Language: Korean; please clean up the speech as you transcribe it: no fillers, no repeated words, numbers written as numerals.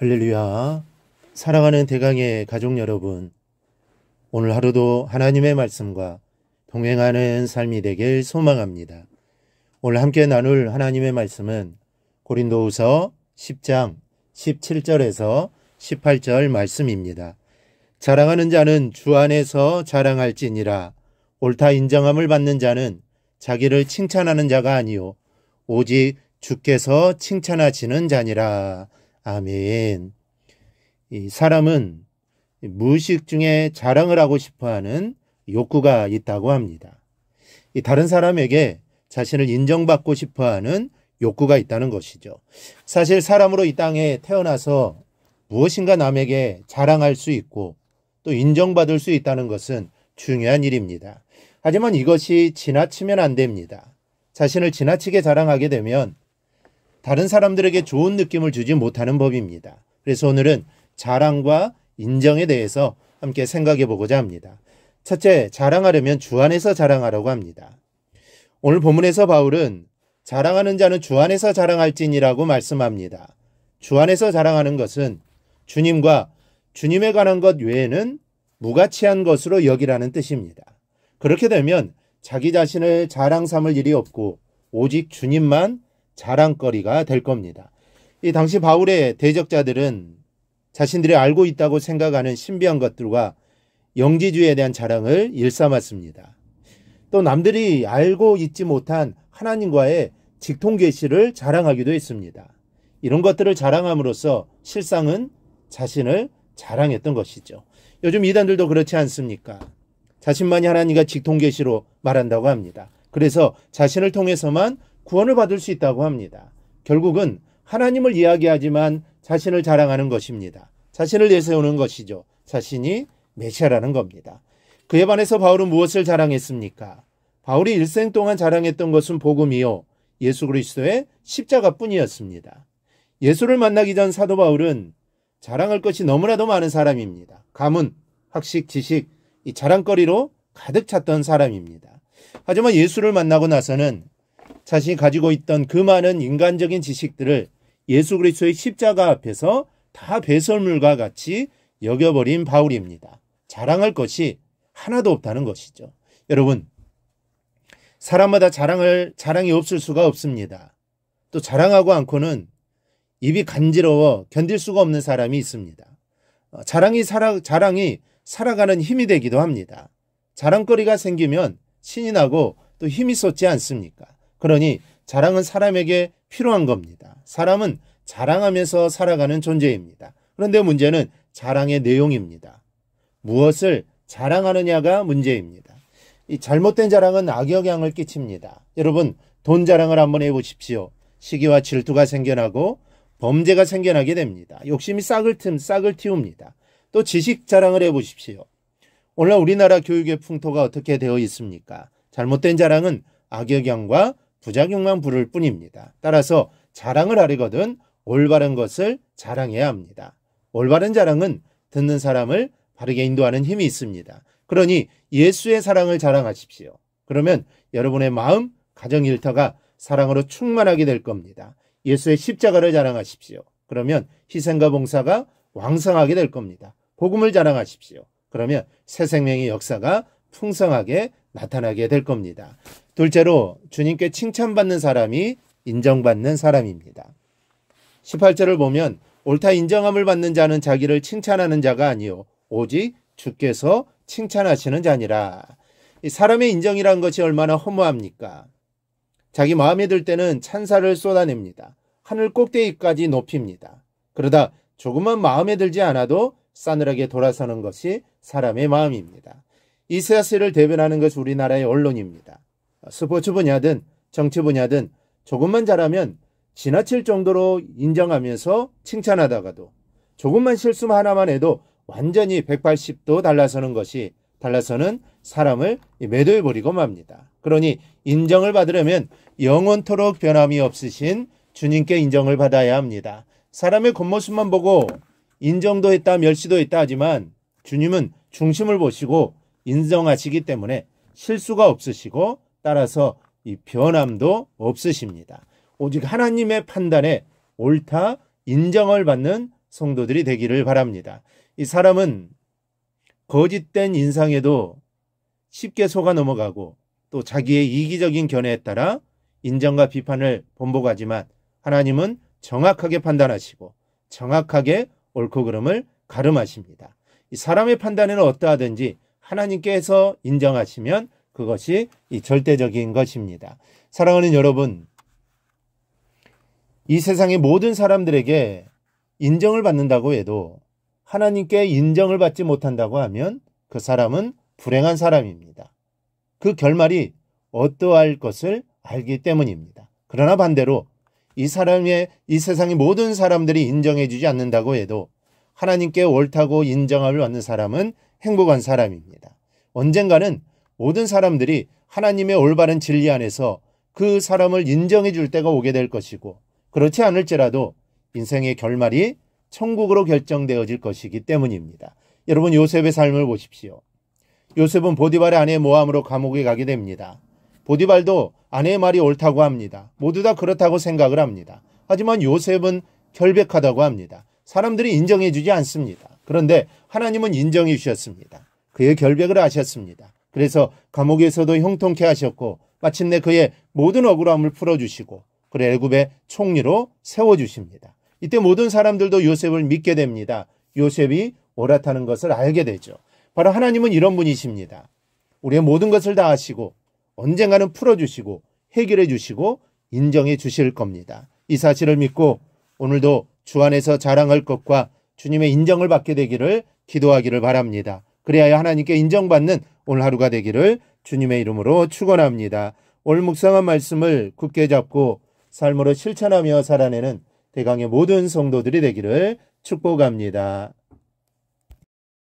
할렐루야. 사랑하는 대강의 가족 여러분, 오늘 하루도 하나님의 말씀과 동행하는 삶이 되길 소망합니다. 오늘 함께 나눌 하나님의 말씀은 고린도후서 10장 17절에서 18절 말씀입니다. 자랑하는 자는 주 안에서 자랑할지니라. 옳다 인정함을 받는 자는 자기를 칭찬하는 자가 아니요 오직 주께서 칭찬하시는 자니라. 아멘. 이 사람은 무의식 중에 자랑을 하고 싶어하는 욕구가 있다고 합니다. 다른 사람에게 자신을 인정받고 싶어하는 욕구가 있다는 것이죠. 사실 사람으로 이 땅에 태어나서 무엇인가 남에게 자랑할 수 있고 또 인정받을 수 있다는 것은 중요한 일입니다. 하지만 이것이 지나치면 안 됩니다. 자신을 지나치게 자랑하게 되면 다른 사람들에게 좋은 느낌을 주지 못하는 법입니다. 그래서 오늘은 자랑과 인정에 대해서 함께 생각해 보고자 합니다. 첫째, 자랑하려면 주 안에서 자랑하라고 합니다. 오늘 본문에서 바울은 자랑하는 자는 주 안에서 자랑할지니라고 말씀합니다. 주 안에서 자랑하는 것은 주님과 주님에 관한 것 외에는 무가치한 것으로 여기라는 뜻입니다. 그렇게 되면 자기 자신을 자랑 삼을 일이 없고 오직 주님만 자랑거리가 될 겁니다. 이 당시 바울의 대적자들은 자신들이 알고 있다고 생각하는 신비한 것들과 영지주의에 대한 자랑을 일삼았습니다. 또 남들이 알고 있지 못한 하나님과의 직통계시를 자랑하기도 했습니다. 이런 것들을 자랑함으로써 실상은 자신을 자랑했던 것이죠. 요즘 이단들도 그렇지 않습니까? 자신만이 하나님과 직통계시로 말한다고 합니다. 그래서 자신을 통해서만 구원을 받을 수 있다고 합니다. 결국은 하나님을 이야기하지만 자신을 자랑하는 것입니다. 자신을 내세우는 것이죠. 자신이 메시아라는 겁니다. 그에 반해서 바울은 무엇을 자랑했습니까? 바울이 일생 동안 자랑했던 것은 복음이요 예수 그리스도의 십자가뿐이었습니다. 예수를 만나기 전 사도 바울은 자랑할 것이 너무나도 많은 사람입니다. 가문, 학식, 지식, 이 자랑거리로 가득 찼던 사람입니다. 하지만 예수를 만나고 나서는 자신이 가지고 있던 그 많은 인간적인 지식들을 예수 그리스도의 십자가 앞에서 다 배설물과 같이 여겨버린 바울입니다. 자랑할 것이 하나도 없다는 것이죠. 여러분, 사람마다 자랑이 없을 수가 없습니다. 또 자랑하고 않고는 입이 간지러워 견딜 수가 없는 사람이 있습니다. 자랑이 살아가는 힘이 되기도 합니다. 자랑거리가 생기면 신이 나고 또 힘이 솟지 않습니까? 그러니 자랑은 사람에게 필요한 겁니다. 사람은 자랑하면서 살아가는 존재입니다. 그런데 문제는 자랑의 내용입니다. 무엇을 자랑하느냐가 문제입니다. 이 잘못된 자랑은 악영향을 끼칩니다. 여러분, 돈 자랑을 한번 해보십시오. 시기와 질투가 생겨나고 범죄가 생겨나게 됩니다. 욕심이 싹을 틔웁니다. 또 지식 자랑을 해보십시오. 오늘날 우리나라 교육의 풍토가 어떻게 되어 있습니까? 잘못된 자랑은 악영향과 부작용만 부를 뿐입니다. 따라서 자랑을 하려거든 올바른 것을 자랑해야 합니다. 올바른 자랑은 듣는 사람을 바르게 인도하는 힘이 있습니다. 그러니 예수의 사랑을 자랑하십시오. 그러면 여러분의 마음, 가정 일터가 사랑으로 충만하게 될 겁니다. 예수의 십자가를 자랑하십시오. 그러면 희생과 봉사가 왕성하게 될 겁니다. 복음을 자랑하십시오. 그러면 새 생명의 역사가 풍성하게 나타나게 될 겁니다. 둘째로 주님께 칭찬받는 사람이 인정받는 사람입니다. 18절을 보면 옳다 인정함을 받는 자는 자기를 칭찬하는 자가 아니요 오직 주께서 칭찬하시는 자니라. 사람의 인정이란 것이 얼마나 허무합니까? 자기 마음에 들 때는 찬사를 쏟아냅니다. 하늘 꼭대기까지 높입니다. 그러다 조금만 마음에 들지 않아도 싸늘하게 돌아서는 것이 사람의 마음입니다. 이 사실을 대변하는 것이 우리나라의 언론입니다. 스포츠 분야든 정치 분야든 조금만 잘하면 지나칠 정도로 인정하면서 칭찬하다가도 조금만 실수 하나만 해도 완전히 180도 달라서는 사람을 매도해버리고 맙니다. 그러니 인정을 받으려면 영원토록 변함이 없으신 주님께 인정을 받아야 합니다. 사람의 겉모습만 보고 인정도 했다 멸시도 했다 하지만 주님은 중심을 보시고 인정하시기 때문에 실수가 없으시고 따라서 이 변함도 없으십니다. 오직 하나님의 판단에 옳다 인정을 받는 성도들이 되기를 바랍니다. 이 사람은 거짓된 인상에도 쉽게 속아 넘어가고 또 자기의 이기적인 견해에 따라 인정과 비판을 번복하지만 하나님은 정확하게 판단하시고 정확하게 옳고 그름을 가름하십니다. 이 사람의 판단에는 어떠하든지 하나님께서 인정하시면 그것이 이 절대적인 것입니다. 사랑하는 여러분, 이 세상의 모든 사람들에게 인정을 받는다고 해도 하나님께 인정을 받지 못한다고 하면 그 사람은 불행한 사람입니다. 그 결말이 어떠할 것을 알기 때문입니다. 그러나 반대로 이 세상의 모든 사람들이 인정해주지 않는다고 해도 하나님께 옳다고 인정함을 받는 사람은 행복한 사람입니다. 언젠가는 모든 사람들이 하나님의 올바른 진리 안에서 그 사람을 인정해 줄 때가 오게 될 것이고 그렇지 않을지라도 인생의 결말이 천국으로 결정되어질 것이기 때문입니다. 여러분, 요셉의 삶을 보십시오. 요셉은 보디발의 아내 모함으로 감옥에 가게 됩니다. 보디발도 아내의 말이 옳다고 합니다. 모두 다 그렇다고 생각을 합니다. 하지만 요셉은 결백하다고 합니다. 사람들이 인정해 주지 않습니다. 그런데 하나님은 인정해 주셨습니다. 그의 결백을 아셨습니다. 그래서 감옥에서도 형통케 하셨고 마침내 그의 모든 억울함을 풀어주시고 그를 애굽의 총리로 세워주십니다. 이때 모든 사람들도 요셉을 믿게 됩니다. 요셉이 옳았다는 것을 알게 되죠. 바로 하나님은 이런 분이십니다. 우리의 모든 것을 다 아시고 언젠가는 풀어주시고 해결해 주시고 인정해 주실 겁니다. 이 사실을 믿고 오늘도 주 안에서 자랑할 것과 주님의 인정을 받게 되기를 기도하기를 바랍니다. 그래야 하나님께 인정받는 오늘 하루가 되기를 주님의 이름으로 축원합니다. 오늘 묵상한 말씀을 굳게 잡고 삶으로 실천하며 살아내는 대강의 모든 성도들이 되기를 축복합니다.